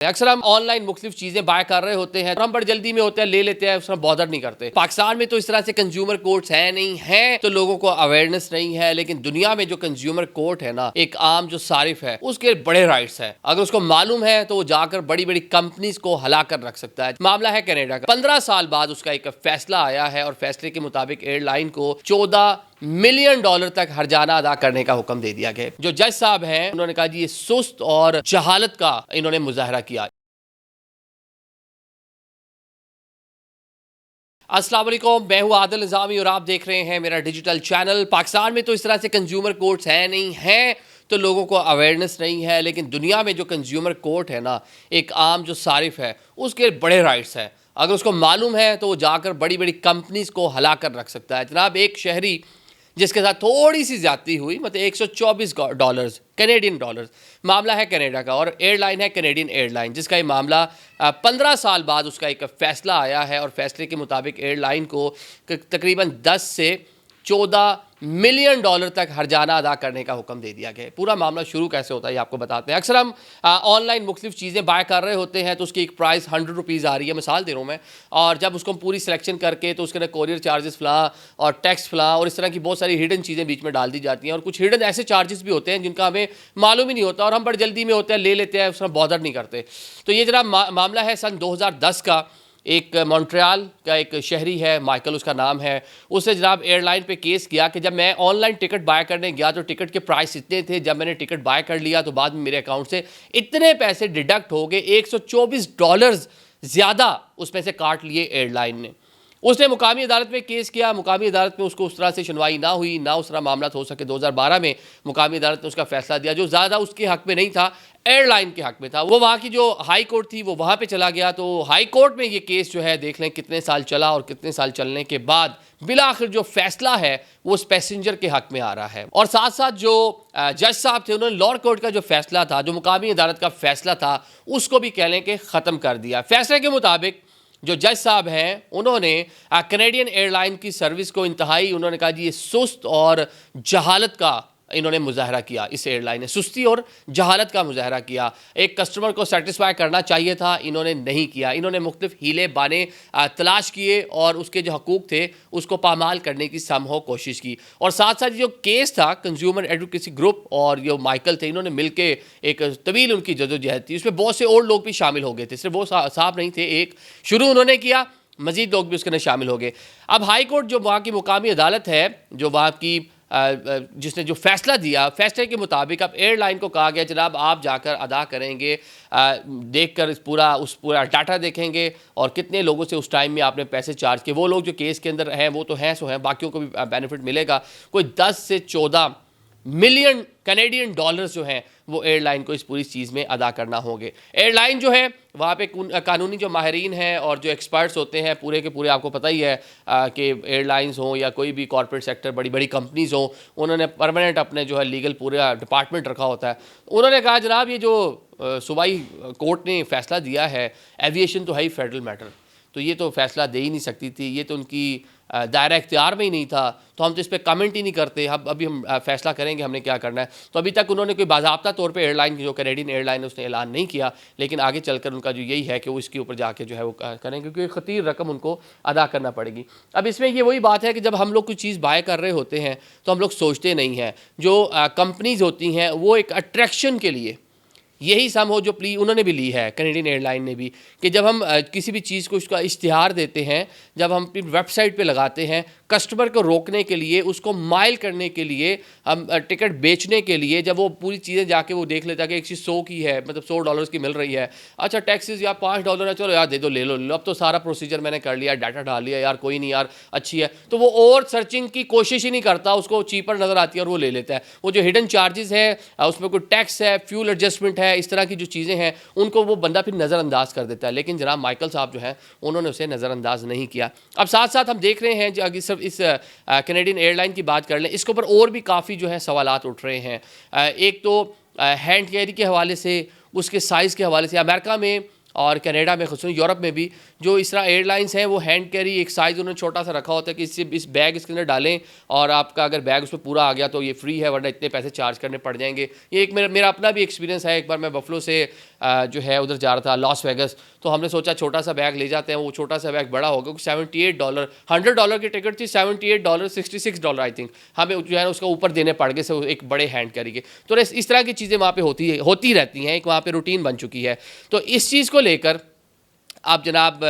अक्सर हम ऑनलाइन मुख्तलिफ चीजें बाय कर रहे होते हैं और हम बड़ी जल्दी में होते हैं, ले लेते हैं, उसमें बॉदर नहीं करते। पाकिस्तान में तो इस तरह से कंज्यूमर कोर्ट्स है नहीं है, तो लोगों को अवेयरनेस नहीं है। लेकिन दुनिया में जो कंज्यूमर कोर्ट है ना, एक आम जो सारिफ है, उसके बड़े राइट्स है। अगर उसको मालूम है तो वो जाकर बड़ी बड़ी कंपनीज को हला कर रख सकता है। मामला है कनाडा का। 15 साल बाद उसका एक फैसला आया है और फैसले के मुताबिक एयरलाइन को $14 मिलियन तक हर्जाना अदा करने का हुक्म दे दिया गया। जो जज साहब हैं, उन्होंने कहा जी ये सुस्त और जहालत का इन्होंने मुजाहरा किया। अस्सलाम वालेकुम, मैं हूं आदिल निज़ामी और आप देख रहे हैं मेरा डिजिटल चैनल। पाकिस्तान में तो इस तरह से कंज्यूमर कोर्ट्स है नहीं है, तो लोगों को अवेयरनेस नहीं है। लेकिन दुनिया में जो कंज्यूमर कोर्ट है ना, एक आम जो सारिफ है, उसके बड़े राइट्स हैं। अगर उसको मालूम है तो वो जाकर बड़ी बड़ी कंपनीज को हला कर रख सकता है। जनाब, एक शहरी जिसके साथ थोड़ी सी ज्यादती हुई, मतलब $124 कैनेडियन डॉलर्स, मामला है कनाडा का और एयरलाइन है कैनेडियन एयरलाइन, जिसका ये मामला 15 साल बाद उसका एक फैसला आया है और फैसले के मुताबिक एयरलाइन को तकरीबन 10 से $14 मिलियन तक हर्जाना अदा करने का हुक्म दे दिया गया। पूरा मामला शुरू कैसे होता है ये आपको बताते हैं। अक्सर हम ऑनलाइन मुख्तलिफ चीज़ें बाय कर रहे होते हैं तो उसकी एक प्राइस ₹100 आ रही है, मिसाल दे रहा हूँ मैं, और जब उसको हम पूरी सिलेक्शन करके तो उसके अंदर कोरियर चार्जेस फलां और टैक्स फलां और इस तरह की बहुत सारी हिडन चीज़ें बीच में डाल दी जाती हैं। और कुछ हिडन ऐसे चार्जेस भी होते हैं जिनका हमें मालूम ही नहीं होता और हम बड़ी जल्दी में होते हैं, ले लेते हैं, उसमें बॉदर नहीं करते। तो ये जरा मामला है सन 2010 का। एक मॉन्ट्रियल का एक शहरी है, माइकल उसका नाम है। उसने जनाब एयरलाइन पे केस किया कि जब मैं ऑनलाइन टिकट बाय करने गया तो टिकट के प्राइस इतने थे, जब मैंने टिकट बाय कर लिया तो बाद में मेरे अकाउंट से इतने पैसे डिडक्ट हो गए, $124 ज़्यादा उसमें से काट लिए एयरलाइन ने। उसने मुकामी अदालत में केस किया। मुकामी अदालत में उसको उस तरह से सुनवाई ना हुई, ना उस तरह मामला हो सके। 2012 में मुकामी अदालत ने उसका फैसला दिया जो ज़्यादा उसके हक में नहीं था, एयरलाइन के हक में था। वो वहाँ की जो हाई कोर्ट थी वो वहाँ पे चला गया। तो हाई कोर्ट में ये केस जो है, देख लें कितने साल चला और कितने साल चलने के बाद बिलाखिर जो फैसला है वो उस पैसेंजर के हक में आ रहा है। और साथ साथ जो जज साहब थे, उन्होंने लोअर कोर्ट का जो फैसला था, जो मुकामी अदालत का फैसला था, उसको भी कह लें कि ख़त्म कर दिया। फैसले के मुताबिक जो जज साहब हैं, उन्होंने कैनेडियन एयरलाइन की सर्विस को इंतहाई, उन्होंने कहा जी ये सुस्त और जहालत का इन्होंने मुजाहरा किया। इस एयरलाइन ने सुस्ती और जहालत का मुजाहरा किया। एक कस्टमर को सेटिस्फाई करना चाहिए था, इन्होंने नहीं किया। इन्होंने मुख्तलिफ हीले बाने तलाश किए और उसके जो हकूक़ थे उसको पामाल करने की समहो कोशिश की। और साथ साथ जो केस था, कंज्यूमर एडवोकेसी ग्रुप और जो माइकल थे, इन्होंने मिलकर एक तवील उनकी जदोजहद थी। उसमें बहुत से और लोग भी शामिल हो गए थे, सिर्फ वो साहब नहीं थे। एक शुरू उन्होंने किया, मजीद लोग भी उसके अंदर शामिल हो गए। अब हाई कोर्ट जो वहाँ की मुकामी अदालत है, जो वहाँ की जिसने जो फैसला दिया, फैसले के मुताबिक अब एयरलाइन को कहा गया जनाब आप जाकर अदा करेंगे, देखकर उस पूरा डाटा देखेंगे और कितने लोगों से उस टाइम में आपने पैसे चार्ज किए। वो लोग जो केस के अंदर हैं वो तो हैं सो हैं, बाकियों को भी बेनिफिट मिलेगा। कोई 10 से 14 मिलियन कैनेडियन डॉलर्स जो हैं वो एयरलाइन को इस पूरी चीज़ में अदा करना होंगे। एयरलाइन जो है वहाँ पे कानूनी जो माहिरीन हैं और जो एक्सपर्ट्स होते हैं पूरे के पूरे, आपको पता ही है कि एयरलाइंस हों या कोई भी कॉर्पोरेट सेक्टर, बड़ी बड़ी कंपनीज़ हों, उन्होंने परमानेंट अपने जो है लीगल पूरा डिपार्टमेंट रखा होता है। उन्होंने कहा जनाब ये जो सूबाई कोर्ट ने फैसला दिया है, एविएशन तो है ही फेडरल मैटर, तो ये तो फैसला दे ही नहीं सकती थी, ये तो उनकी दायरा इख्तियार में ही नहीं था, तो हम तो इस पर कमेंट ही नहीं करते। अभी हम फैसला करेंगे हमने क्या करना है। तो अभी तक उन्होंने कोई बाज़ाब्ता तौर पे एयरलाइन जो कैनेडियन एयरलाइन है उसने ऐलान नहीं किया, लेकिन आगे चलकर उनका जो यही है कि वो इसके ऊपर जाके जो है वो करेंगे, क्योंकि खतीर रकम उनको अदा करना पड़ेगी। अब इसमें ये वही बात है कि जब हम लोग कोई चीज़ बाय कर रहे होते हैं तो हम लोग सोचते नहीं हैं। जो कंपनीज़ होती हैं वो एक अट्रैक्शन के लिए यही सम हो जो प्ली उन्होंने भी ली है, कैनेडियन एयरलाइन ने भी, कि जब हम किसी भी चीज़ को उसका इश्तिहार देते हैं, जब हम अपनी वेबसाइट पे लगाते हैं, कस्टमर को रोकने के लिए, उसको माइल करने के लिए, हम टिकट बेचने के लिए, जब वो पूरी चीज़ें जाके वो देख लेता है कि एक चीज़ 100 की है, मतलब $100 की मिल रही है, अच्छा टैक्सेस यार $5 है, चलो यार दे दो, ले लो, अब तो सारा प्रोसीजर मैंने कर लिया, डाटा डाल लिया, यार कोई नहीं यार अच्छी है, तो वो और सर्चिंग की कोशिश ही नहीं करता, उसको चीपर नज़र आती है और वो ले लेता है। वो जो हिडन चार्जेस है, उसमें कोई टैक्स है, फ्यूल एडजस्टमेंट है, इस तरह की जो चीज़ें हैं उनको वो बंदा फिर नज़रअंदाज कर देता है। लेकिन जनाब माइकल साहब जो हैं उन्होंने उसे नज़रअंदाज नहीं किया। अब साथ साथ हम देख रहे हैं, अगर सिर्फ इस कैनेडियन एयरलाइन की बात कर लें, इसके ऊपर और भी काफ़ी जो है सवालात उठ रहे हैं। एक तो हैंड कैरी के हवाले से, उसके साइज़ के हवाले से। अमेरिका में और कनाडा में खुसूस यूरोप में भी जो इस तरह एयरलाइंस हैं वो हैंड कैरी एक साइज़ उन्होंने छोटा सा रखा होता है कि इस बैग इसके अंदर डालें और आपका अगर बैग उसमें पूरा आ गया तो ये फ्री है, वरना इतने पैसे चार्ज करने पड़ जाएंगे। ये एक मेरा अपना भी एक्सपीरियंस है। एक बार मैं बफलो से जो है उधर जा रहा था लॉस वेगस, तो हमने सोचा छोटा सा बैग ले जाते हैं। वो छोटा सा बैग बड़ा हो गया, $78, $100 की टिकट थी, $78, $66 आई थिंक हमें जो है उसका ऊपर देने पड़ गए से एक बड़े हैंड कैरी के। तो इस तरह की चीज़ें वहाँ पे होती रहती हैं, एक वहाँ पे रूटीन बन चुकी है। तो इस चीज़ को लेकर आप जनाब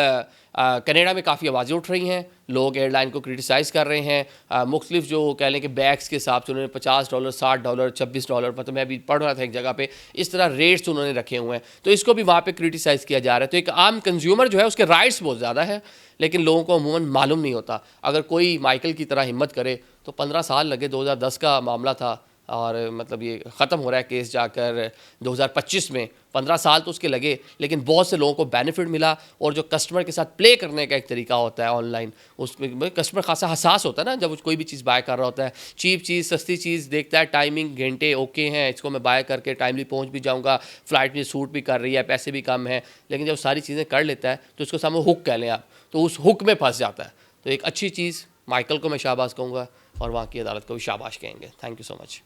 कनाडा में काफ़ी आवाज़ें उठ रही हैं, लोग एयरलाइन को क्रिटिसाइज़ कर रहे हैं। मुख्तलिफ जो कह लें कि बैग्स के हिसाब से उन्होंने $50, $60, $26, मतलब मैं अभी पढ़ रहा था एक जगह पे, इस तरह रेट्स उन्होंने रखे हुए हैं। तो इसको भी वहाँ पे क्रिटिसाइज़ किया जा रहा है। तो एक आम कंज्यूमर जो है उसके राइट्स बहुत ज़्यादा है, लेकिन लोगों को अमूमन मालूम नहीं होता। अगर कोई माइकल की तरह हिम्मत करे तो 15 साल लगे, 2010 का मामला था और मतलब ये ख़त्म हो रहा है केस जाकर 2025 में, 15 साल तो उसके लगे, लेकिन बहुत से लोगों को बेनिफिट मिला। और जो कस्टमर के साथ प्ले करने का एक तरीका होता है ऑनलाइन, उसमें कस्टमर खासा हसास होता है ना, जब कोई भी चीज़ बाय कर रहा होता है, चीप चीज़ सस्ती चीज़ देखता है, टाइमिंग घंटे ओके हैं, इसको मैं बाय करके टाइमली पहुंच भी जाऊंगा, फ़्लाइट में सूट भी कर रही है, पैसे भी कम हैं। लेकिन जब सारी चीज़ें कर लेता है तो उसको सामने हुक कह लें आप, तो उस हुक में फंस जाता है। तो एक अच्छी चीज़ माइकल को मैं शाबाश कहूँगा और वहाँ की अदालत को भी शाबाश कहेंगे। Thank you so much.